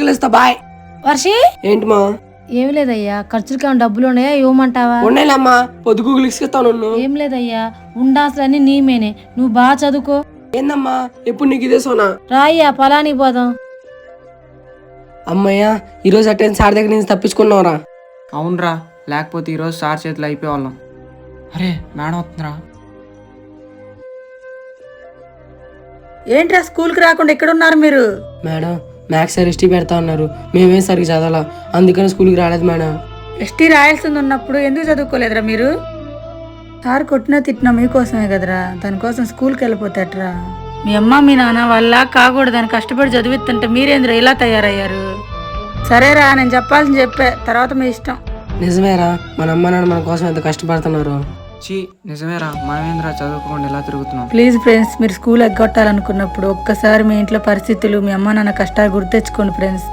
పిలుస్తా బాయ్. వర్షి ఏంటి మా? ఏం లేదయ్యా, ఖర్చులకి ఏమైనా డబ్బులు ఉన్నాయా? ఇవ్వమంటావా? ఉన్నాయిలేమ్మా, పొద్దుకు ఇస్తాను. ఏం లేదయ్యా, ఉండాల్సినన్ని నీమేనే, నువ్వు బాగా చదువుకో. ఏందమ్మా ఎప్పుడు నీకు ఇదే సోనా? రాయ్యా, పొలానికి పోదాం. అమ్మయ్యా, ఈరోజు అటెండ్ సార్ దగ్గర నుంచి తప్పించుకున్నావురా. అవునరా, లేకపోతే ఈరోజు సార్ చేతిలో అయిపోయేవాళ్ళం. అరే మేడం వస్తుందిరా. ఏంట్రా స్కూల్కి రాకుండా ఎక్కడున్నారు మీరు? మేడం మ్యాథ్స్ సార్ ఎస్టీ పెడతా ఉన్నారు, మేమేం సరిగ్గా చదవాలా, అందుకని స్కూల్కి రాలేదు మేడం. ఎస్టీ రాయాల్సింది ఉన్నప్పుడు ఎందుకు చదువుకోలేదురా మీరు? సార్ కొట్టినా తిట్టినా మీకోసమే కదరా, దానికోసం స్కూల్కి వెళ్ళిపోతాట్రా. మీ అమ్మ మీ నాన్న వల్ల కాకూడదని కష్టపడి చదివిస్తుంటే మీరేంద్ర ఇలా తయారయ్యారు? సరేరా, నేను చెప్పాల్సింది చెప్పే, తర్వాత మీ ఇష్టం. నిజమేరా, మన అమ్మ నాన్న మన కోసం ఎంత కష్టపడుతున్నారు. చీ నిజమేరా, మనమేంద్రా చదువుకోకుండా ఎలా తిరుగుతున్నాం. ప్లీజ్ ఫ్రెండ్స్, మీరు స్కూల్ ఎగ్గొట్టాలనుకున్నప్పుడు ఒక్కసారి మీ ఇంట్లో పరిస్థితులు, మీ అమ్మ నాన్న కష్టాలు గుర్తెచ్చుకోండి ఫ్రెండ్స్.